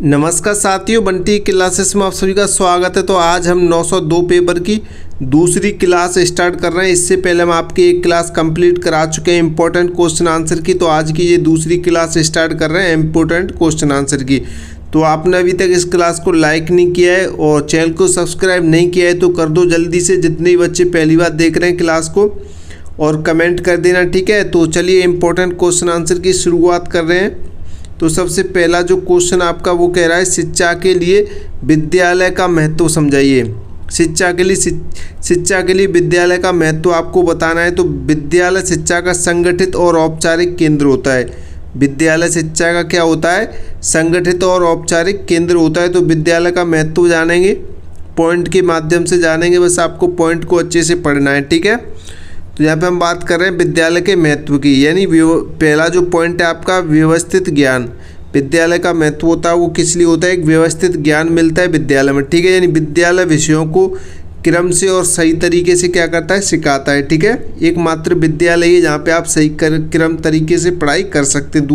नमस्कार साथियों, बंटी क्लासेस में आप सभी का स्वागत है। तो आज हम 902 पेपर की दूसरी क्लास स्टार्ट कर रहे हैं। इससे पहले हम आपकी एक क्लास कंप्लीट करा चुके हैं इंपॉर्टेंट क्वेश्चन आंसर की। तो आज की ये दूसरी क्लास स्टार्ट कर रहे हैं इंपॉर्टेंट क्वेश्चन आंसर की। तो आपने अभी तक इस क्लास को लाइक नहीं किया है और चैनल को सब्सक्राइब नहीं किया है तो कर दो जल्दी से, जितने बच्चे पहली बार देख रहे हैं क्लास को, और कमेंट कर देना, ठीक है। तो चलिए इंपॉर्टेंट क्वेश्चन आंसर की शुरुआत कर रहे हैं। तो सबसे पहला जो क्वेश्चन आपका वो कह रहा है, शिक्षा के लिए विद्यालय का महत्व समझाइए। शिक्षा के लिए विद्यालय का महत्व आपको बताना है। तो विद्यालय शिक्षा का संगठित और औपचारिक केंद्र होता है। विद्यालय शिक्षा का क्या होता है? संगठित और औपचारिक केंद्र होता है। तो विद्यालय का महत्व जानेंगे, पॉइंट के माध्यम से जानेंगे, बस आपको पॉइंट को अच्छे से पढ़ना है, ठीक है। तो यहाँ पे हम बात कर रहे हैं विद्यालय के महत्व की, यानी पहला जो पॉइंट है आपका व्यवस्थित ज्ञान। विद्यालय का महत्व होता है वो किस लिए होता है? एक व्यवस्थित ज्ञान मिलता है विद्यालय में, ठीक है। यानी विद्यालय विषयों को क्रम से और सही तरीके से क्या करता है? सिखाता है, ठीक है। एकमात्र विद्यालय है जहाँ पे आप सही क्रम तरीके से पढ़ाई कर सकते हैं।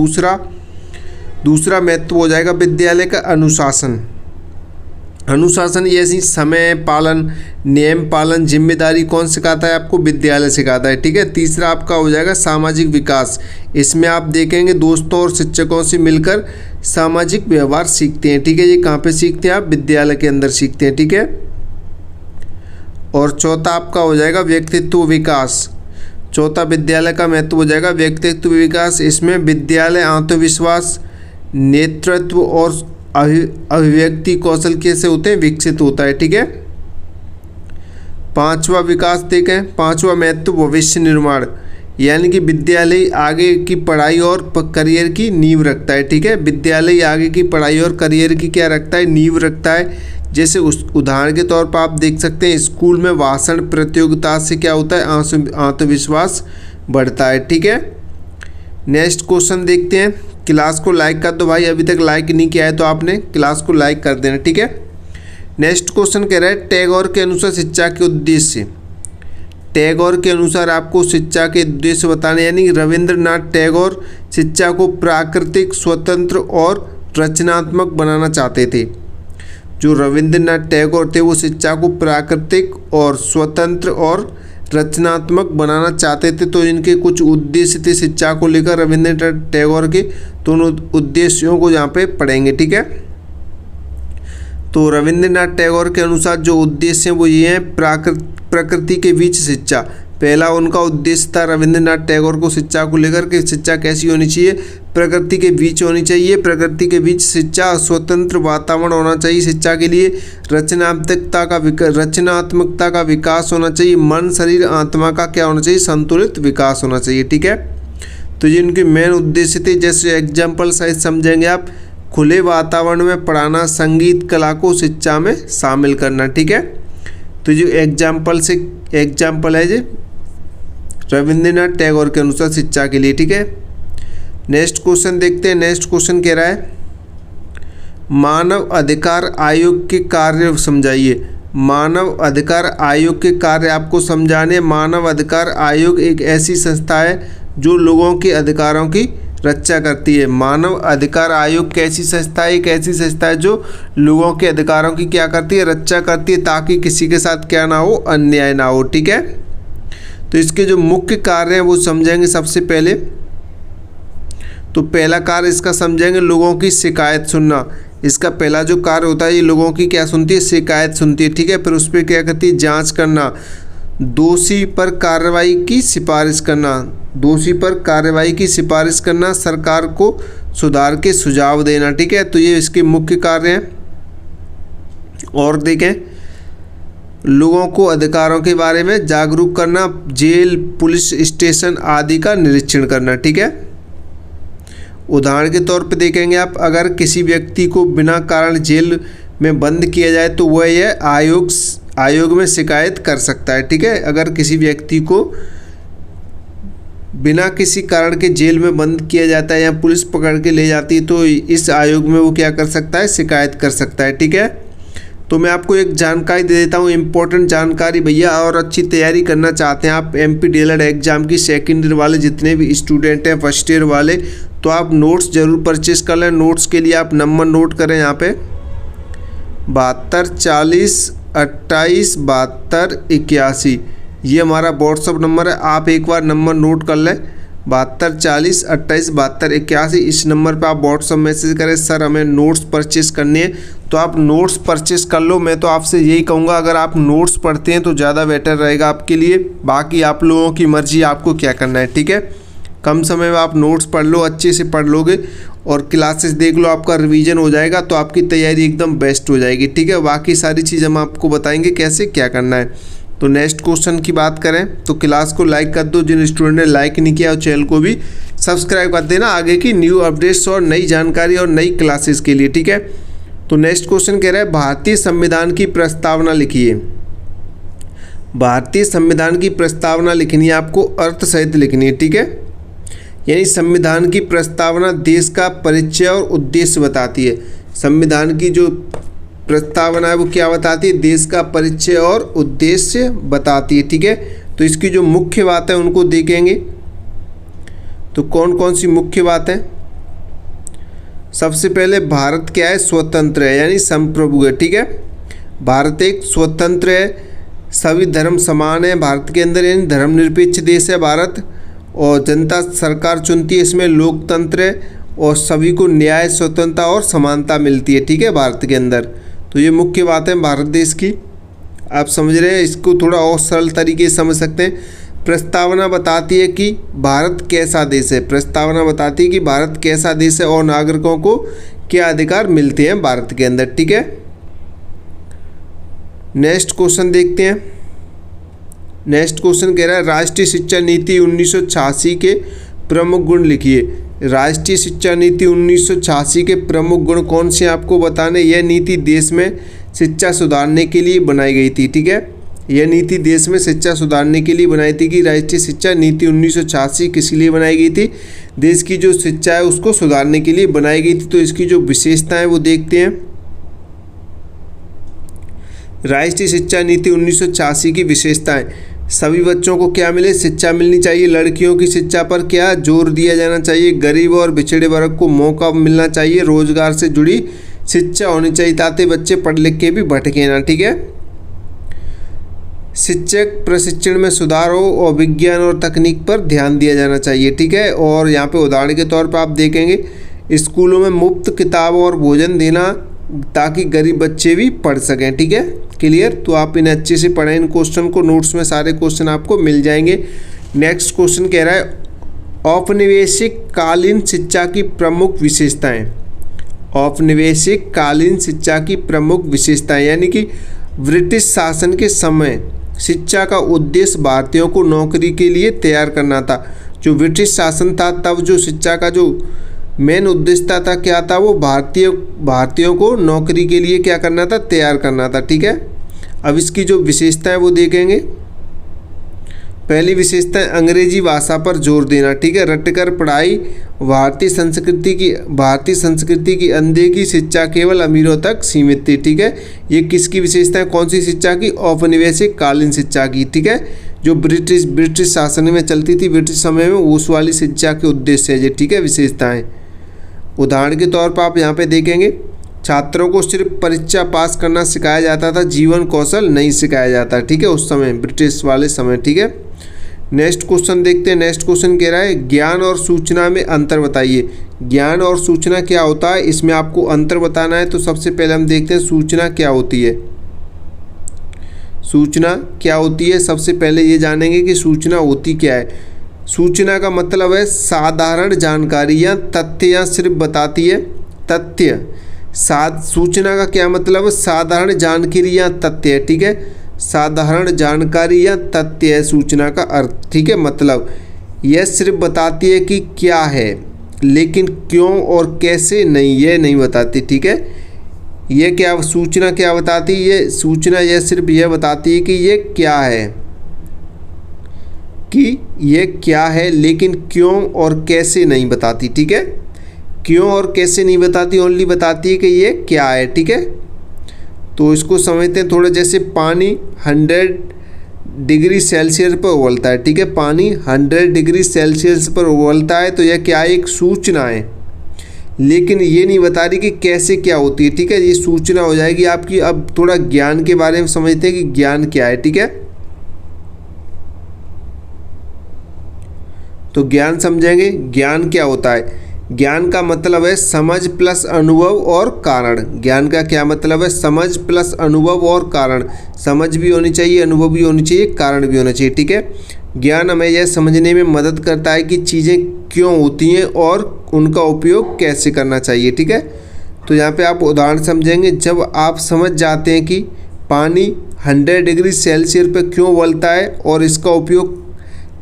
दूसरा महत्व हो जाएगा विद्यालय का अनुशासन। अनुशासन जैसी समय पालन, नियम पालन, जिम्मेदारी कौन सिखाता है आपको? विद्यालय सिखाता है, ठीक है। तीसरा आपका हो जाएगा सामाजिक विकास। इसमें आप देखेंगे दोस्तों और शिक्षकों से मिलकर सामाजिक व्यवहार सीखते हैं, ठीक है। ये कहाँ पे सीखते हैं आप? विद्यालय के अंदर सीखते हैं, ठीक है। और चौथा आपका हो जाएगा व्यक्तित्व विकास। चौथा विद्यालय का महत्व हो जाएगा व्यक्तित्व विकास। इसमें विद्यालय आत्मविश्वास, नेतृत्व और अभिव्यक्ति कौशल कैसे होते हैं? विकसित होता है, ठीक है। पांचवा विकास देखें, पांचवा महत्व भविष्य निर्माण, यानी कि विद्यालय आगे की पढ़ाई और करियर की नींव रखता है, ठीक है। विद्यालय आगे की पढ़ाई और करियर की क्या रखता है? नींव रखता है। जैसे उस उदाहरण के तौर पर आप देख सकते हैं स्कूल में भाषण प्रतियोगिता से क्या होता है? आत्मविश्वास बढ़ता है, ठीक है। नेक्स्ट क्वेश्चन देखते हैं। क्लास को लाइक कर दो भाई, अभी तक लाइक नहीं किया है तो आपने क्लास को लाइक कर देना, ठीक है। नेक्स्ट क्वेश्चन कह रहा है टैगोर के अनुसार शिक्षा के उद्देश्य। टैगोर के अनुसार आपको शिक्षा के उद्देश्य बताने, यानी रविंद्रनाथ टैगोर शिक्षा को प्राकृतिक, स्वतंत्र और रचनात्मक बनाना चाहते थे। जो रविंद्रनाथ टैगोर थे वो शिक्षा को प्राकृतिक और स्वतंत्र और रचनात्मक बनाना चाहते थे। तो इनके कुछ उद्देश्य थे शिक्षा को लेकर रविंद्रनाथ टैगोर के, तो उन उद्देश्यों को यहाँ पे पढ़ेंगे, ठीक है। तो रविंद्रनाथ टैगोर के अनुसार जो उद्देश्य हैं वो ये हैं, प्रकृति के बीच शिक्षा। पहला उनका उद्देश्य था रविंद्रनाथ टैगोर को शिक्षा को लेकर कि शिक्षा कैसी होनी चाहिए? प्रकृति के बीच होनी चाहिए। प्रकृति के बीच शिक्षा, स्वतंत्र वातावरण होना चाहिए शिक्षा के लिए, रचनात्मकता का विकास होना चाहिए, मन शरीर आत्मा का क्या होना चाहिए? संतुलित विकास होना चाहिए, ठीक है। तो ये उनके मेन उद्देश्य थे। जैसे एग्जाम्पल सहित समझेंगे आप, खुले वातावरण में पढ़ाना, संगीत कला को शिक्षा में शामिल करना, ठीक है। तो जो एग्जाम्पल है जो रविंद्रनाथ टैगोर के अनुसार शिक्षा के लिए, ठीक है। नेक्स्ट क्वेश्चन देखते हैं। नेक्स्ट क्वेश्चन कह रहा है मानव अधिकार आयोग के कार्य समझाइए। मानव अधिकार आयोग के कार्य आपको समझाने। मानव अधिकार आयोग एक ऐसी संस्था है जो लोगों के अधिकारों की रक्षा करती है। मानव अधिकार आयोग कैसी संस्था है? एक ऐसी संस्था है जो लोगों के अधिकारों की क्या करती है? रक्षा करती है, ताकि किसी के साथ क्या ना हो? अन्याय ना हो, ठीक है। तो इसके जो मुख्य कार्य हैं वो समझेंगे सबसे पहले। तो पहला कार्य इसका समझेंगे, लोगों की शिकायत सुनना। इसका पहला जो कार्य होता है ये लोगों की क्या सुनती है? शिकायत सुनती है, ठीक है। फिर उस पर क्या करती है? जांच करना। दोषी पर कार्रवाई की सिफारिश करना। दोषी पर कार्रवाई की सिफारिश करना, सरकार को सुधार के सुझाव देना, ठीक है। तो ये इसके मुख्य कार्य हैं। और देखें, लोगों को अधिकारों के बारे में जागरूक करना, जेल, पुलिस स्टेशन आदि का निरीक्षण करना, ठीक है। उदाहरण के तौर पे देखेंगे आप, अगर किसी व्यक्ति को बिना कारण जेल में बंद किया जाए तो वह यह आयोग में शिकायत कर सकता है, ठीक है। अगर किसी व्यक्ति को बिना किसी कारण के जेल में बंद किया जाता है या पुलिस पकड़ के ले जाती है तो इस आयोग में वो क्या कर सकता है? शिकायत कर सकता है, ठीक है। तो मैं आपको एक जानकारी दे देता हूँ, इम्पोर्टेंट जानकारी भैया। और अच्छी तैयारी करना चाहते हैं आप MP DLED एग्ज़ाम की, सेकेंड ईयर वाले जितने भी स्टूडेंट हैं, फर्स्ट ईयर वाले, तो आप नोट्स ज़रूर परचेस कर लें। नोट्स के लिए आप नंबर नोट करें यहाँ पे 72 40 28 72 81, ये हमारा व्हाट्सअप नंबर है। आप एक बार नंबर नोट कर लें 72 40 28 72 81। इस नंबर पे आप व्हाट्सअप मैसेज करें सर हमें नोट्स परचेस करनी है, तो आप नोट्स परचेस कर लो। मैं तो आपसे यही कहूँगा अगर आप नोट्स पढ़ते हैं तो ज़्यादा बेटर रहेगा आपके लिए। बाकी आप लोगों की मर्जी, आपको क्या करना है, ठीक है। कम समय में आप नोट्स पढ़ लो, अच्छे से पढ़ लोगे और क्लासेस देख लो, आपका रिवीजन हो जाएगा तो आपकी तैयारी एकदम बेस्ट हो जाएगी, ठीक है। बाकी सारी चीज़ हम आपको बताएंगे कैसे क्या करना है। तो नेक्स्ट क्वेश्चन की बात करें तो क्लास को लाइक कर दो, जिन स्टूडेंट ने लाइक नहीं किया और चैनल को भी सब्सक्राइब कर देना आगे की न्यू अपडेट्स और नई जानकारी और नई क्लासेस के लिए, ठीक है। तो नेक्स्ट क्वेश्चन कह रहा है भारतीय संविधान की प्रस्तावना लिखिए। भारतीय संविधान की प्रस्तावना लिखनी है, आपको अर्थ सहित लिखनी है, ठीक है। यानी संविधान की प्रस्तावना देश का परिचय और उद्देश्य बताती है। संविधान की जो प्रस्तावना है वो क्या बताती है, देश का परिचय और उद्देश्य बताती है, ठीक है। तो इसकी जो मुख्य बात है उनको देखेंगे। तो कौन कौन सी मुख्य बात है। सबसे पहले भारत क्या है, स्वतंत्र है यानी संप्रभु है, ठीक है। भारत एक स्वतंत्र है, सभी धर्म समान है भारत के अंदर, यानी धर्मनिरपेक्ष देश है भारत, और जनता सरकार चुनती है, इसमें लोकतंत्र है और सभी को न्याय, स्वतंत्रता और समानता मिलती है, ठीक है, भारत के अंदर। तो ये मुख्य बात है भारत देश की, आप समझ रहे हैं। इसको थोड़ा और सरल तरीके से समझ सकते हैं। प्रस्तावना बताती है कि भारत कैसा देश है, प्रस्तावना बताती है कि भारत कैसा देश है और नागरिकों को क्या अधिकार मिलते हैं भारत के अंदर, ठीक है। नेक्स्ट क्वेश्चन देखते हैं। नेक्स्ट क्वेश्चन कह रहा है राष्ट्रीय शिक्षा नीति 1986 के प्रमुख गुण लिखिए। राष्ट्रीय शिक्षा नीति 1986 के प्रमुख गुण कौन से आपको बताने। यह नीति देश में शिक्षा सुधारने के लिए बनाई गई थी, ठीक है। यह नीति देश में शिक्षा सुधारने के लिए बनाई थी कि राष्ट्रीय शिक्षा नीति 1986 किस लिए बनाई गई थी, देश की जो शिक्षा है उसको सुधारने के लिए बनाई गई थी। तो इसकी जो विशेषताएं वो देखते हैं। राष्ट्रीय शिक्षा नीति 1986 की विशेषताएं, सभी बच्चों को क्या मिले, शिक्षा मिलनी चाहिए। लड़कियों की शिक्षा पर क्या जोर दिया जाना चाहिए। गरीब और पिछड़े वर्ग को मौका मिलना चाहिए। रोजगार से जुड़ी शिक्षा होनी चाहिए ताकि बच्चे पढ़ लिख के भी भटके ना, ठीक है। शिक्षक प्रशिक्षण में सुधार हो और विज्ञान और तकनीक पर ध्यान दिया जाना चाहिए, ठीक है। और यहाँ पे उदाहरण के तौर पर आप देखेंगे स्कूलों में मुफ्त किताब और भोजन देना ताकि गरीब बच्चे भी पढ़ सकें, ठीक है। क्लियर। तो आप इन्हें अच्छे से पढ़ें, इन क्वेश्चन को, नोट्स में सारे क्वेश्चन आपको मिल जाएंगे। नेक्स्ट क्वेश्चन कह रहा है औपनिवेशिक कालीन शिक्षा की प्रमुख विशेषताएं। औपनिवेशिक कालीन शिक्षा की प्रमुख विशेषताएं यानी कि ब्रिटिश शासन के समय शिक्षा का उद्देश्य भारतीयों को नौकरी के लिए तैयार करना था। जो ब्रिटिश शासन था तब जो शिक्षा का जो मेन उद्देश्य था क्या था, वो भारतीयों को नौकरी के लिए क्या करना था, तैयार करना था, ठीक है। अब इसकी जो विशेषता है वो देखेंगे। पहली विशेषता है अंग्रेजी भाषा पर जोर देना, ठीक है। रटकर पढ़ाई, भारतीय संस्कृति की अनदेखी, शिक्षा केवल अमीरों तक सीमित थी, ठीक है। ये किसकी विशेषता है, कौन सी शिक्षा की, औपनिवेशिक कालीन शिक्षा की, ठीक है। जो ब्रिटिश शासन में चलती थी, ब्रिटिश समय में, उस वाली शिक्षा के उद्देश्य है ये, ठीक है, विशेषताएं। उदाहरण के तौर पर आप यहाँ पे देखेंगे छात्रों को सिर्फ परीक्षा पास करना सिखाया जाता था, जीवन कौशल नहीं सिखाया जाता, ठीक है, उस समय ब्रिटिश वाले समय, ठीक है। नेक्स्ट क्वेश्चन देखते हैं। नेक्स्ट क्वेश्चन कह रहा है ज्ञान और सूचना में अंतर बताइए। ज्ञान और सूचना क्या होता है, इसमें आपको अंतर बताना है। तो सबसे पहले हम देखते हैं सूचना क्या होती है। सूचना क्या होती है, सबसे पहले ये जानेंगे कि सूचना होती क्या है। सूचना का मतलब है साधारण जानकारी या तथ्य, या सिर्फ बताती है तथ्य। सूचना का क्या मतलब है, साधारण जानकारी या तथ्य है, ठीक है। साधारण जानकारी या तथ्य है सूचना का अर्थ, ठीक है। मतलब यह सिर्फ बताती है कि क्या है, लेकिन क्यों और कैसे नहीं, ये नहीं बताती, ठीक है। ये क्या सूचना क्या बताती है, ये सूचना यह सिर्फ यह बताती है कि ये क्या है, कि ये क्या है, लेकिन क्यों और कैसे नहीं बताती, ठीक है। क्यों और कैसे नहीं बताती, ओनली बताती है कि ये क्या है, ठीक है। तो इसको समझते हैं थोड़ा। जैसे पानी 100 डिग्री सेल्सियस पर उबलता है, ठीक है। पानी 100 डिग्री सेल्सियस पर उबलता है, तो यह क्या है, एक सूचना है, लेकिन ये नहीं बता रही कि कैसे क्या होती है, ठीक है। ये सूचना हो जाएगी आपकी। अब थोड़ा ज्ञान के बारे में समझते हैं कि ज्ञान क्या है, ठीक है। तो ज्ञान समझेंगे। ज्ञान क्या होता है? ज्ञान का मतलब है समझ प्लस अनुभव और कारण। ज्ञान का क्या मतलब है? समझ प्लस अनुभव और कारण। समझ भी होनी चाहिए, अनुभव भी होनी चाहिए, कारण भी होना चाहिए, ठीक है। ज्ञान हमें यह समझने में मदद करता है कि चीज़ें क्यों होती हैं और उनका उपयोग कैसे करना चाहिए, ठीक है। तो यहाँ पे आप उदाहरण समझेंगे। जब आप समझ जाते हैं कि पानी 100 डिग्री सेल्सियस पर क्यों उबलता है और इसका उपयोग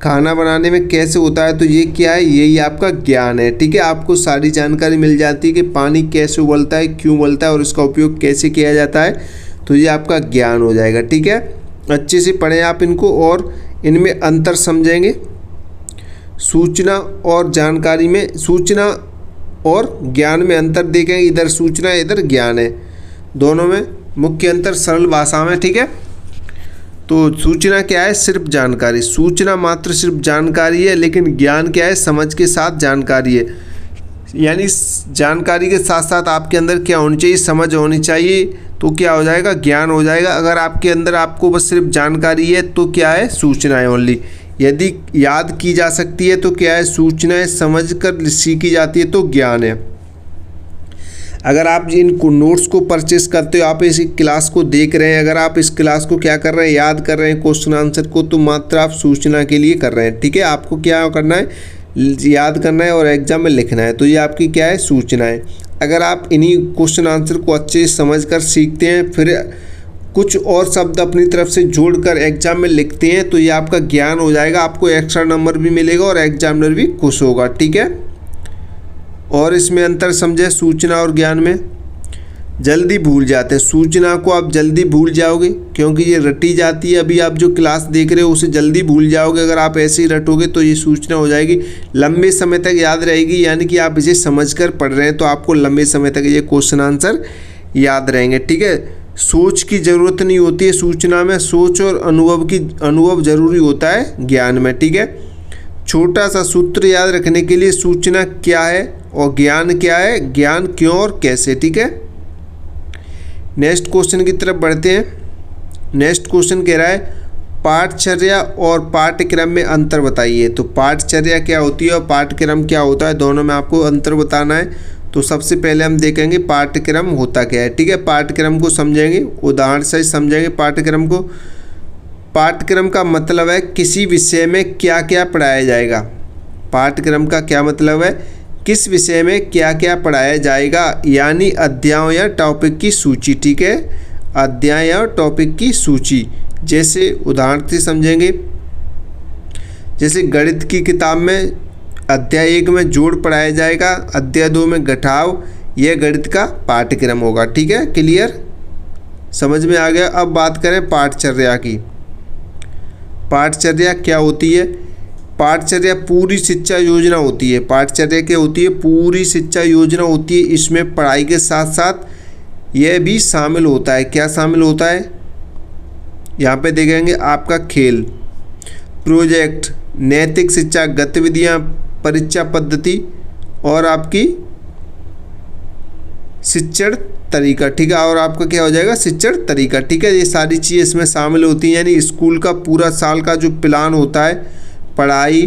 खाना बनाने में कैसे होता है, तो ये क्या है, यही आपका ज्ञान है, ठीक है। आपको सारी जानकारी मिल जाती है कि पानी कैसे उबलता है, क्यों उबलता है और इसका उपयोग कैसे किया जाता है, तो ये आपका ज्ञान हो जाएगा, ठीक है। अच्छे से पढ़ें आप इनको और इनमें अंतर समझेंगे। सूचना और जानकारी में, सूचना और ज्ञान में अंतर देखेंगे। इधर सूचना है, इधर ज्ञान है, दोनों में मुख्य अंतर सरल भाषा में, ठीक है। तो सूचना क्या है? सिर्फ जानकारी। सूचना मात्र सिर्फ जानकारी है, लेकिन ज्ञान क्या है? समझ के साथ जानकारी है। यानी जानकारी के साथ साथ आपके अंदर क्या होनी चाहिए? समझ होनी चाहिए, तो क्या हो जाएगा? ज्ञान हो जाएगा। अगर आपके अंदर आपको बस सिर्फ जानकारी है तो क्या है? सूचना है ओनली। यदि याद की जा सकती है तो क्या है? सूचना है। समझ कर सीखी जाती है तो ज्ञान है। अगर आप इन नोट्स को परचेस करते हो, आप इस क्लास को देख रहे हैं, अगर आप इस क्लास को क्या कर रहे हैं? याद कर रहे हैं क्वेश्चन आंसर को, तो मात्र आप सूचना के लिए कर रहे हैं, ठीक है। आपको क्या करना है? याद करना है और एग्जाम में लिखना है, तो ये आपकी क्या है? सूचना है। अगर आप इन्हीं क्वेश्चन आंसर को अच्छे से समझ कर सीखते हैं, फिर कुछ और शब्द अपनी तरफ से जोड़कर एग्जाम में लिखते हैं, तो ये आपका ज्ञान हो जाएगा। आपको एक्स्ट्रा नंबर भी मिलेगा और एग्जामिनर भी खुश होगा, ठीक है। और इसमें अंतर समझे सूचना और ज्ञान में। जल्दी भूल जाते हैं, सूचना को आप जल्दी भूल जाओगे क्योंकि ये रटी जाती है। अभी आप जो क्लास देख रहे हो उसे जल्दी भूल जाओगे। अगर आप ऐसे ही रटोगे तो ये सूचना हो जाएगी, लंबे समय तक याद रहेगी। यानी कि आप इसे समझकर पढ़ रहे हैं तो आपको लंबे समय तक ये क्वेश्चन आंसर याद रहेंगे, ठीक है। सोच की ज़रूरत नहीं होती है सूचना में, सोच और अनुभव जरूरी होता है ज्ञान में, ठीक है। छोटा सा सूत्र याद रखने के लिए, सूचना क्या है और ज्ञान क्या है, ज्ञान क्यों और कैसे, ठीक है। नेक्स्ट क्वेश्चन की तरफ बढ़ते हैं। नेक्स्ट क्वेश्चन कह रहा है पाठचर्या और पाठ्यक्रम में अंतर बताइए। तो पाठचर्या क्या होती है और पाठ्यक्रम क्या होता है, दोनों में आपको अंतर बताना है। तो सबसे पहले हम देखेंगे पाठ्यक्रम होता क्या है, ठीक है। पाठ्यक्रम को समझेंगे, उदाहरण से समझेंगे पाठ्यक्रम को। पाठ्यक्रम का मतलब है किसी विषय में क्या क्या पढ़ाया जाएगा। पाठ्यक्रम का क्या मतलब है? किस विषय में क्या क्या पढ़ाया जाएगा, यानी अध्यायों या टॉपिक की सूची, ठीक है। अध्याय या टॉपिक की सूची। जैसे उदाहरण से समझेंगे, जैसे गणित की किताब में अध्याय 1 में जोड़ पढ़ाया जाएगा, अध्याय 2 में घटाव, यह गणित का पाठ्यक्रम होगा, ठीक है। क्लियर, समझ में आ गया। अब बात करें पाठचर्या की। पाठचर्या क्या होती है? पाठचर्या पूरी शिक्षा योजना होती है। पाठचर्या क्या होती है? पूरी शिक्षा योजना होती है। इसमें पढ़ाई के साथ साथ यह भी शामिल होता है। क्या शामिल होता है? यहाँ पे देखेंगे आपका खेल, प्रोजेक्ट, नैतिक शिक्षा गतिविधियाँ, परीक्षा पद्धति और आपकी शिक्षण तरीका, ठीक है। और आपका क्या हो जाएगा? शिक्षण तरीका, ठीक है। ये सारी चीज़ें इसमें शामिल होती हैं। यानी स्कूल का पूरा साल का जो प्लान होता है, पढ़ाई,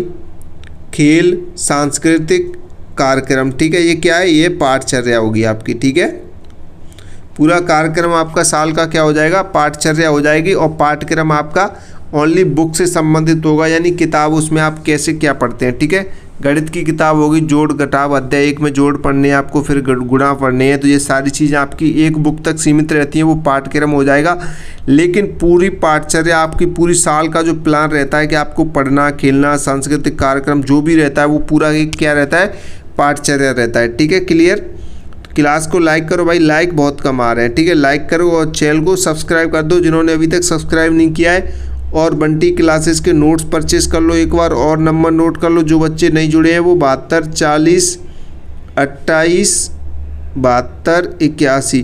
खेल, सांस्कृतिक कार्यक्रम, ठीक है। ये क्या है? ये पाठचर्या होगी आपकी, ठीक है। पूरा कार्यक्रम आपका साल का क्या हो जाएगा? पाठचर्या हो जाएगी। और पाठ्यक्रम आपका ओनली बुक से संबंधित होगा, यानी किताब, उसमें आप कैसे क्या पढ़ते हैं, ठीक है। गणित की किताब होगी, जोड़ घटाव, अध्याय 1 में जोड़ पढ़ने हैं आपको, फिर गुणा पढ़ने हैं, तो ये सारी चीज़ें आपकी एक बुक तक सीमित रहती हैं, वो पाठ्यक्रम हो जाएगा। लेकिन पूरी पाठचर्या आपकी पूरी साल का जो प्लान रहता है कि आपको पढ़ना, खेलना, सांस्कृतिक कार्यक्रम जो भी रहता है, वो पूरा एक क्या रहता है? पाठचर्या रहता है, ठीक है। क्लियर। क्लास को लाइक करो भाई, लाइक बहुत कम आ रहे हैं, ठीक है। लाइक करो और चैनल को सब्सक्राइब कर दो जिन्होंने अभी तक सब्सक्राइब नहीं किया है। और बंटी क्लासेस के नोट्स परचेस कर लो एक बार, और नंबर नोट कर लो। जो बच्चे नहीं जुड़े हैं वो 72 40 28 72 81,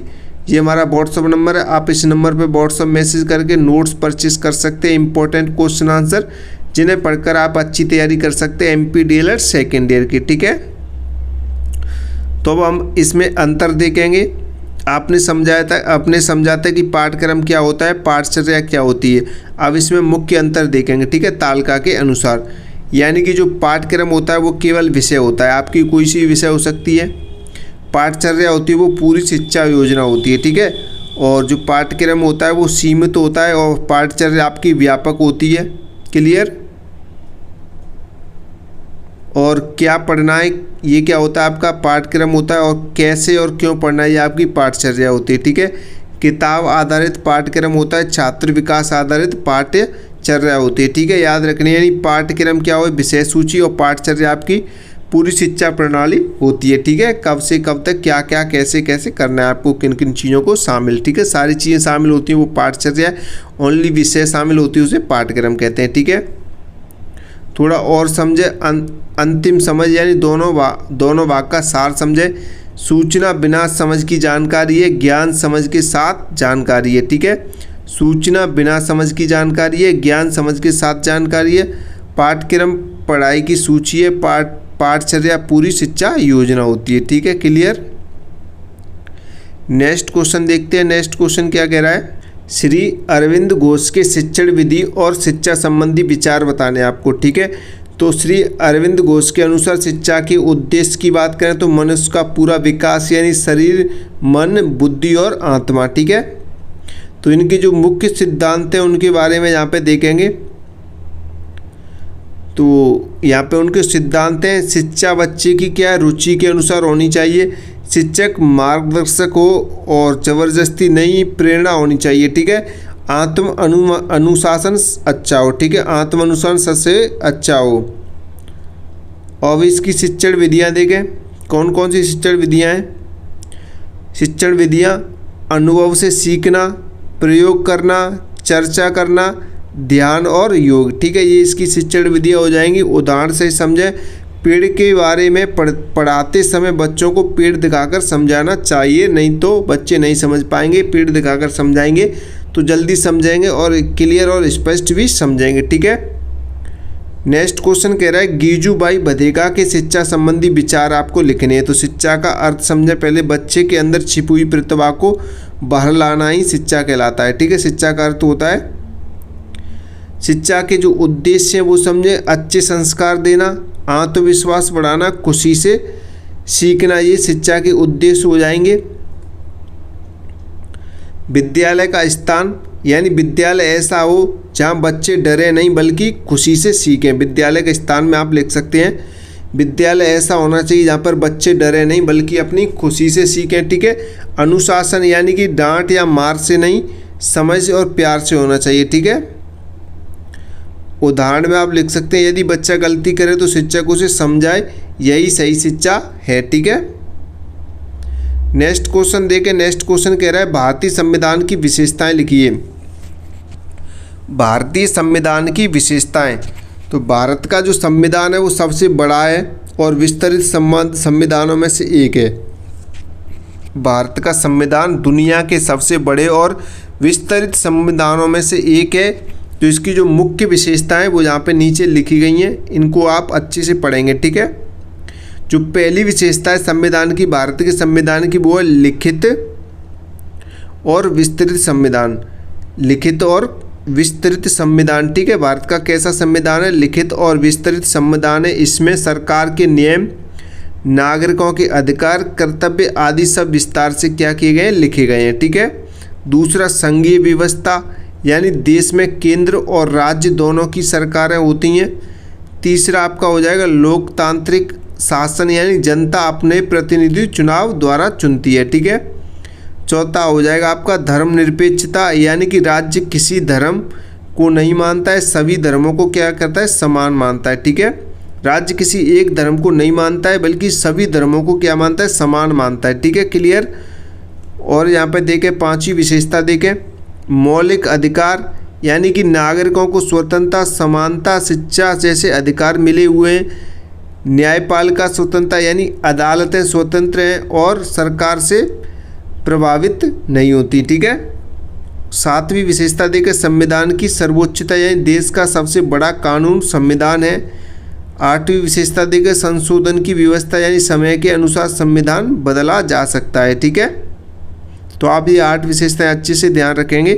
ये हमारा व्हाट्सअप नंबर है, आप इस नंबर पे व्हाट्सअप मैसेज करके नोट्स परचेज कर सकते हैं, इंपॉर्टेंट क्वेश्चन आंसर जिन्हें पढ़कर आप अच्छी तैयारी कर सकते हैं MP DL सेकेंड ईयर की। ठीक है, तो अब हम इसमें अंतर देखेंगे। आपने समझा था कि पाठ्यक्रम क्या होता है, पाठचर्या क्या होती है। अब इसमें मुख्य अंतर देखेंगे। ठीक है, तालिका के अनुसार, यानी कि जो पाठ्यक्रम होता है वो केवल विषय होता है, आपकी कोई सी विषय हो सकती है। पाठचर्या होती है वो पूरी शिक्षा योजना होती है। ठीक है, और जो पाठ्यक्रम होता है वो सीमित होता है और पाठचर्या आपकी व्यापक होती है। क्लियर। और क्या पढ़ना है ये क्या होता है, आपका पाठ्यक्रम होता है, और कैसे और क्यों पढ़ना है ये आपकी पाठचर्या होती है। ठीक है, किताब आधारित पाठ्यक्रम होता है, छात्र विकास आधारित पाठ्यचर्या होती है। ठीक है, याद रखनी है, यानी पाठ्यक्रम क्या हो, विषय सूची, और पाठचर्या आपकी पूरी शिक्षा प्रणाली होती है। ठीक है, कब से कब तक क्या क्या कैसे कैसे करना है आपको, किन किन चीज़ों को शामिल। ठीक है, सारी चीज़ें शामिल होती हैं वो पाठचर्या, ओनली विषय शामिल होती है उसे पाठ्यक्रम कहते हैं। ठीक है, थोड़ा और समझे, अंतिम समझ यानी दोनों वाक्य का सार समझे। सूचना बिना समझ की जानकारी है, ज्ञान समझ के साथ जानकारी है। ठीक है, सूचना बिना समझ की जानकारी है, ज्ञान समझ के साथ जानकारी है। पाठ्यक्रम पढ़ाई की सूची है, पाठचर्या पूरी शिक्षा योजना होती है। ठीक है, क्लियर। नेक्स्ट क्वेश्चन देखते हैं। नेक्स्ट क्वेश्चन क्या कह रहा है, श्री अरविंद घोष के शिक्षण विधि और शिक्षा संबंधी विचार बताने आपको। ठीक है, तो श्री अरविंद घोष के अनुसार शिक्षा के उद्देश्य की बात करें तो मनुष्य का पूरा विकास, यानी शरीर, मन, बुद्धि और आत्मा। ठीक है, तो इनके जो मुख्य सिद्धांत हैं उनके बारे में यहाँ पे देखेंगे। तो यहाँ पे उनके सिद्धांत हैं, शिक्षा बच्चे की क्या रुचि के अनुसार होनी चाहिए, शिक्षक मार्गदर्शक हो और ज़बरदस्ती नहीं, प्रेरणा होनी चाहिए। ठीक है, अनुशासन अच्छा हो। ठीक है, आत्म अनुशासन सबसे अच्छा हो। अब इसकी शिक्षण विधियाँ देखें, कौन कौन सी शिक्षण विधियाँ हैं। शिक्षण विधियाँ अनुभव से सीखना, प्रयोग करना, चर्चा करना, ध्यान और योग। ठीक है, ये इसकी शिक्षण विधियाँ हो जाएंगी। उदाहरण से समझें, पेड़ के बारे में पढ़ाते समय बच्चों को पेड़ दिखाकर समझाना चाहिए, नहीं तो बच्चे नहीं समझ पाएंगे। पेड़ दिखाकर समझाएंगे तो जल्दी समझेंगे और क्लियर और स्पष्ट भी समझेंगे। ठीक है, नेक्स्ट क्वेश्चन कह रहा है, गीजूबाई बधेगा के शिक्षा संबंधी विचार आपको लिखने हैं। तो शिक्षा का अर्थ समझे पहले, बच्चे के अंदर छिपी हुई प्रतिभा को बाहर लाना ही शिक्षा कहलाता है। ठीक है, शिक्षा का अर्थ होता है, शिक्षा के जो उद्देश्य हैं वो समझे, अच्छे संस्कार देना, आत्मविश्वास बढ़ाना, खुशी से सीखना, ये शिक्षा के उद्देश्य हो जाएंगे। विद्यालय का स्थान, यानी विद्यालय ऐसा हो जहाँ बच्चे डरे नहीं बल्कि खुशी से सीखें। विद्यालय के स्थान में आप लिख सकते हैं, विद्यालय ऐसा होना चाहिए जहाँ पर बच्चे डरे नहीं बल्कि अपनी खुशी से सीखें। ठीक है, अनुशासन यानी कि डांट या मार से नहीं, समझ और प्यार से होना चाहिए। ठीक है, उदाहरण में आप लिख सकते हैं, यदि बच्चा गलती करे तो शिक्षक उसे समझाए, यही सही शिक्षा है। ठीक है, नेक्स्ट क्वेश्चन देखें। नेक्स्ट क्वेश्चन कह रहा है, भारतीय संविधान की विशेषताएं लिखिए। भारतीय संविधान की विशेषताएं, तो भारत का जो संविधान है वो सबसे बड़ा है और विस्तृत संविधानों में से एक है। भारत का संविधान दुनिया के सबसे बड़े और विस्तृत संविधानों में से एक है। तो इसकी जो मुख्य विशेषताएं वो यहाँ पे नीचे लिखी गई हैं, इनको आप अच्छे से पढ़ेंगे। ठीक है, जो पहली विशेषता है संविधान की, भारत के संविधान की, वो है लिखित और विस्तृत संविधान। लिखित और विस्तृत संविधान। ठीक है, भारत का कैसा संविधान है, लिखित और विस्तृत संविधान है। इसमें सरकार के नियम, नागरिकों के अधिकार, कर्तव्य आदि सब विस्तार से क्या किए गए हैं, लिखे गए हैं। ठीक है, दूसरा संघीय व्यवस्था, यानी देश में केंद्र और राज्य दोनों की सरकारें होती हैं। तीसरा आपका हो जाएगा लोकतांत्रिक शासन, यानी जनता अपने प्रतिनिधि चुनाव द्वारा चुनती है। ठीक है, चौथा हो जाएगा आपका धर्मनिरपेक्षता, यानी कि राज्य किसी धर्म को नहीं मानता है, सभी धर्मों को क्या करता है, समान मानता है। ठीक है, राज्य किसी एक धर्म को नहीं मानता है बल्कि सभी धर्मों को क्या मानता है, समान मानता है। ठीक है, क्लियर। और यहाँ पे देखें पांचवी विशेषता देखें, मौलिक अधिकार, यानी कि नागरिकों को स्वतंत्रता, समानता, शिक्षा जैसे अधिकार मिले हुए हैं। न्यायपालिका स्वतंत्रता, यानी अदालतें स्वतंत्र हैं और सरकार से प्रभावित नहीं होती। ठीक है। 7वीं विशेषता देखें, संविधान की सर्वोच्चता यानी देश का सबसे बड़ा कानून संविधान है। 8वीं विशेषता देखें, संशोधन की व्यवस्था यानी समय के अनुसार संविधान बदला जा सकता है। ठीक है। तो आप ये 8 विशेषताएं अच्छे से ध्यान रखेंगे।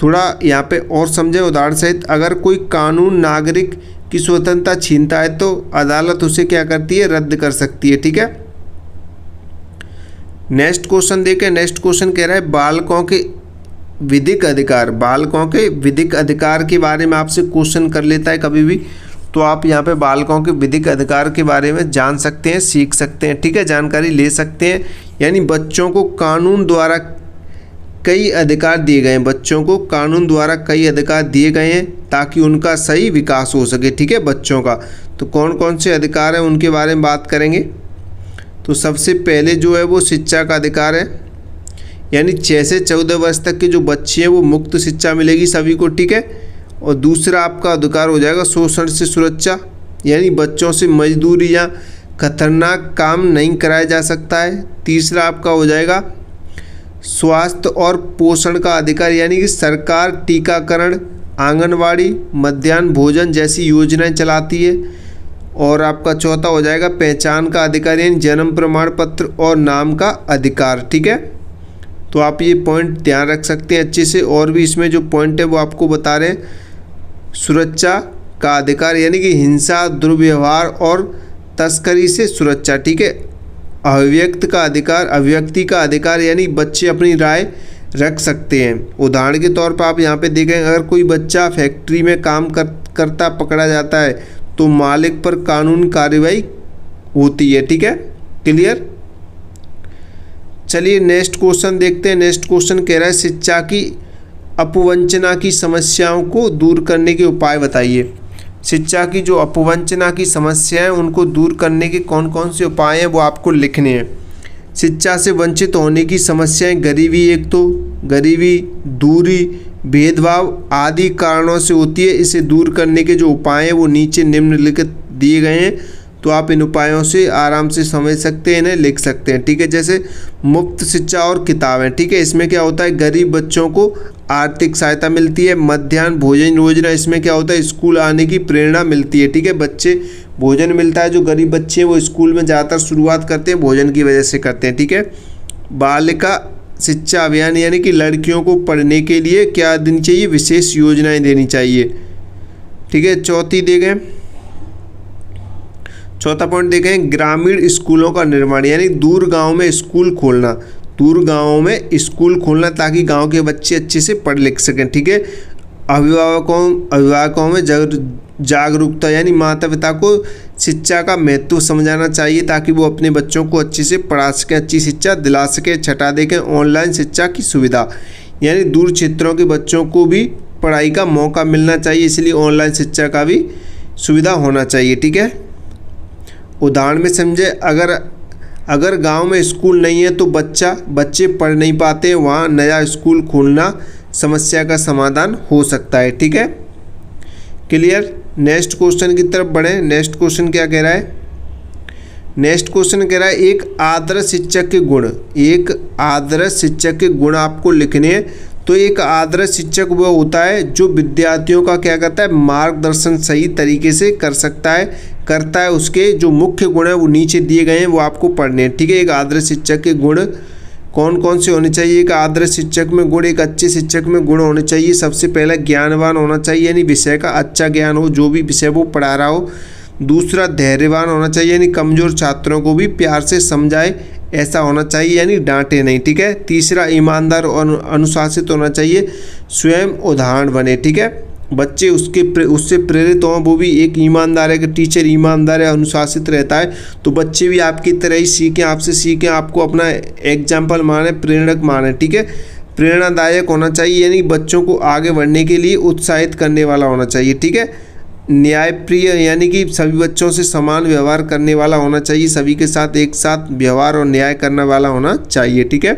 थोड़ा यहाँ पे और समझें उदाहरण सहित। अगर कोई कानून नागरिक की स्वतंत्रता छीनता है तो अदालत उसे क्या करती है, रद्द कर सकती है। ठीक है। नेक्स्ट क्वेश्चन देखें। नेक्स्ट क्वेश्चन कह रहा है बालकों के विधिक अधिकार। बालकों के विधिक अधिकार के बारे में आपसे क्वेश्चन कर लेता है कभी भी, तो आप यहाँ पे बालकों के विधिक अधिकार के बारे में जान सकते हैं, सीख सकते हैं। ठीक है, जानकारी ले सकते हैं। यानी बच्चों को कानून द्वारा कई अधिकार दिए गए हैं, बच्चों को कानून द्वारा कई अधिकार दिए गए हैं ताकि उनका सही विकास हो सके। ठीक है, बच्चों का तो कौन कौन से अधिकार हैं उनके बारे में बात करेंगे। तो सबसे पहले जो है वो शिक्षा का अधिकार है, यानी 6 से 14 वर्ष तक के जो बच्चे हैं वो मुफ्त शिक्षा मिलेगी सभी को। ठीक है। और दूसरा आपका अधिकार हो जाएगा शोषण से सुरक्षा, यानी बच्चों से मजदूरी या खतरनाक काम नहीं कराया जा सकता है। तीसरा आपका हो जाएगा स्वास्थ्य और पोषण का अधिकार, यानी कि सरकार टीकाकरण, आंगनवाड़ी, मध्याह्न भोजन जैसी योजनाएं चलाती है। और आपका चौथा हो जाएगा पहचान का अधिकार, यानी जन्म प्रमाण पत्र और नाम का अधिकार। ठीक है। तो आप ये पॉइंट ध्यान रख सकते हैं अच्छे से। और भी इसमें जो पॉइंट है वो आपको बता रहे हैं। सुरक्षा का अधिकार, यानी कि हिंसा, दुर्व्यवहार और तस्करी से सुरक्षा। ठीक है। अभिव्यक्ति का अधिकार, अभिव्यक्ति का अधिकार यानी बच्चे अपनी राय रख सकते हैं। उदाहरण के तौर पर आप यहाँ पे देखें, अगर कोई बच्चा फैक्ट्री में काम करता पकड़ा जाता है तो मालिक पर कानूनी कार्रवाई होती है। ठीक है, क्लियर। चलिए नेक्स्ट क्वेश्चन देखते हैं। नेक्स्ट क्वेश्चन कह रहा है शिक्षा की अपवंचना की समस्याओं को दूर करने के उपाय बताइए। शिक्षा की जो अपवंचना की समस्या है उनको दूर करने के कौन कौन से उपाय हैं वो आपको लिखने हैं। शिक्षा से वंचित होने की समस्याएं गरीबी, एक तो गरीबी, दूरी, भेदभाव आदि कारणों से होती है। इसे दूर करने के जो उपाय हैं वो नीचे निम्नलिखित दिए गए हैं, तो आप इन उपायों से आराम से समझ सकते हैं, इन्हें लिख सकते हैं। ठीक है, जैसे मुफ्त शिक्षा और किताबें। ठीक है, इसमें क्या होता है, गरीब बच्चों को आर्थिक सहायता मिलती है। मध्याह्न भोजन योजना, इसमें क्या होता है, स्कूल आने की प्रेरणा मिलती है। ठीक है, बच्चे भोजन मिलता है, जो गरीब बच्चे हैं वो स्कूल में ज़्यादातर शुरुआत करते हैं भोजन की वजह से करते हैं। ठीक है। बालिका शिक्षा अभियान, यानी कि लड़कियों को पढ़ने के लिए क्या देनी चाहिए, विशेष योजनाएं देनी चाहिए। ठीक है। चौथा पॉइंट देखें, ग्रामीण स्कूलों का निर्माण, यानी दूर गांव में स्कूल खोलना, दूर गांवों में स्कूल खोलना ताकि गांव के बच्चे अच्छे से पढ़ लिख सकें। ठीक है। अभिभावकों में जागरूकता, यानी माता पिता को शिक्षा का महत्व समझाना चाहिए ताकि वो अपने बच्चों को अच्छे से पढ़ा सकें, अच्छी शिक्षा दिला सकें। छठा देखें, ऑनलाइन शिक्षा की सुविधा, यानी दूर क्षेत्रों के बच्चों को भी पढ़ाई का मौका मिलना चाहिए, इसलिए ऑनलाइन शिक्षा का भी सुविधा होना चाहिए। ठीक है। उदाहरण में समझे, अगर गांव में स्कूल नहीं है तो बच्चे पढ़ नहीं पाते, वहाँ नया स्कूल खोलना समस्या का समाधान हो सकता है। ठीक है, क्लियर। नेक्स्ट क्वेश्चन की तरफ बढ़ें। नेक्स्ट क्वेश्चन क्या कह रहा है, नेक्स्ट क्वेश्चन कह रहा है एक आदर्श शिक्षक के गुण, एक आदर्श शिक्षक के गुण आपको लिखने हैं। तो एक आदर्श शिक्षक वह होता है जो विद्यार्थियों का क्या करता है, मार्गदर्शन सही तरीके से करता है। उसके जो मुख्य गुण है वो नीचे दिए गए हैं, वो आपको पढ़ने हैं। ठीक है। एक आदर्श शिक्षक के गुण कौन कौन से होने चाहिए। एक आदर्श शिक्षक में गुण, एक अच्छे शिक्षक में गुण होने चाहिए। सबसे पहला ज्ञानवान होना चाहिए, यानी विषय का अच्छा ज्ञान हो, जो भी विषय वो पढ़ा रहा हो। दूसरा धैर्यवान होना चाहिए, यानी कमज़ोर छात्रों को भी प्यार से समझाए, ऐसा होना चाहिए, यानी डांटे नहीं। ठीक है। तीसरा ईमानदार और अनुशासित होना चाहिए, स्वयं उदाहरण बने। ठीक है, बच्चे उससे प्रेरित हों, वो भी एक ईमानदार है कि टीचर ईमानदार है, अनुशासित रहता है, तो बच्चे भी आपकी तरह ही सीखें, आपसे सीखें, आपको अपना एग्जाम्पल माने, प्रेरक माने। ठीक है। प्रेरणादायक होना चाहिए, यानी बच्चों को आगे बढ़ने के लिए उत्साहित करने वाला होना चाहिए। ठीक है। न्यायप्रिय, यानी कि सभी बच्चों से समान व्यवहार करने वाला होना चाहिए, सभी के साथ एक साथ व्यवहार और न्याय करने वाला होना चाहिए। ठीक है।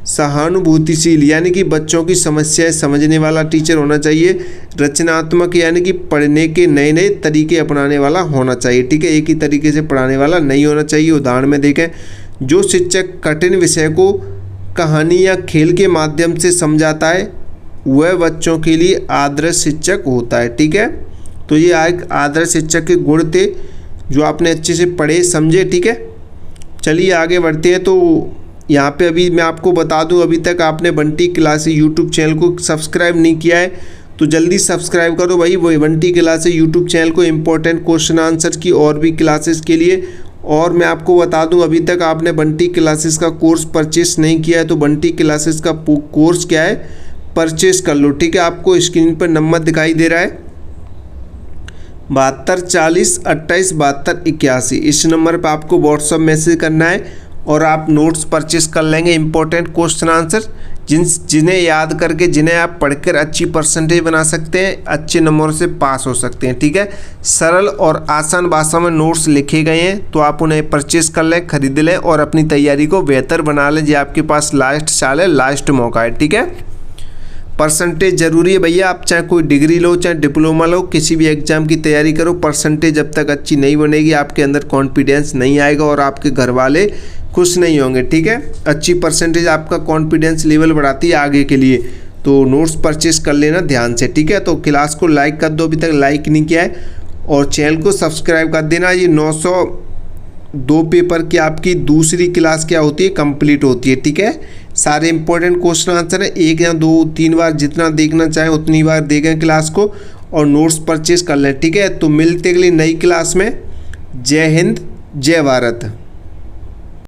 सहानुभूतिशील, यानी कि बच्चों की समस्याएं समझने वाला टीचर होना चाहिए। रचनात्मक, यानी कि पढ़ने के नए नए तरीके अपनाने वाला होना चाहिए। ठीक है। एक ही तरीके से पढ़ाने वाला नहीं होना चाहिए। उदाहरण में देखें, जो शिक्षक कठिन विषय को कहानी या खेल के माध्यम से समझाता है वह बच्चों के लिए आदर्श शिक्षक होता है। ठीक है, तो ये एक आदर्श शिक्षक के गुण थे जो आपने अच्छे से पढ़े समझे। ठीक है, चलिए आगे बढ़ते हैं। तो यहाँ पे अभी मैं आपको बता दूं, अभी तक आपने बंटी क्लासेस यूट्यूब चैनल को सब्सक्राइब नहीं किया है तो जल्दी सब्सक्राइब करो भाई। वही बंटी क्लासेस यूट्यूब चैनल को इम्पोर्टेंट क्वेश्चन आंसर की और भी क्लासेस के लिए। और मैं आपको बता दूं, अभी तक आपने बंटी क्लासेस का कोर्स परचेस नहीं किया है तो बंटी क्लासेस का कोर्स क्या है, परचेस कर लो। ठीक है, आपको स्क्रीन पर नंबर दिखाई दे रहा है 72 40 28 72 81। इस नंबर पर आपको व्हाट्सअप मैसेज करना है और आप नोट्स परचेस कर लेंगे, इंपॉर्टेंट क्वेश्चन आंसर जिन्हें याद करके जिन्हें आप पढ़कर अच्छी परसेंटेज बना सकते हैं, अच्छे नंबरों से पास हो सकते हैं। ठीक है, सरल और आसान भाषा में नोट्स लिखे गए हैं तो आप उन्हें परचेस कर लें, खरीद लें और अपनी तैयारी को बेहतर बना लें। ये आपके पास लास्ट साल है, लास्ट मौका है। ठीक है, परसेंटेज ज़रूरी है भैया, आप चाहे कोई डिग्री लो चाहे डिप्लोमा लो, किसी भी एग्ज़ाम की तैयारी करो, परसेंटेज जब तक अच्छी नहीं बनेगी आपके अंदर कॉन्फिडेंस नहीं आएगा और आपके घर वाले खुश नहीं होंगे। ठीक है, अच्छी परसेंटेज आपका कॉन्फिडेंस लेवल बढ़ाती है आगे के लिए। तो नोट्स परचेस कर लेना ध्यान से। ठीक है, तो क्लास को लाइक कर दो, अभी तक लाइक नहीं किया है, और चैनल को सब्सक्राइब कर देना। ये 902 पेपर की आपकी दूसरी क्लास क्या होती है, कंप्लीट होती है। ठीक है, सारे इंपॉर्टेंट क्वेश्चन आंसर है, 1 या 2 3 बार जितना देखना चाहें उतनी बार देखें क्लास को और नोट्स परचेस कर लें। ठीक है, तो मिलते अगली नई क्लास में। जय हिंद, जय भारत।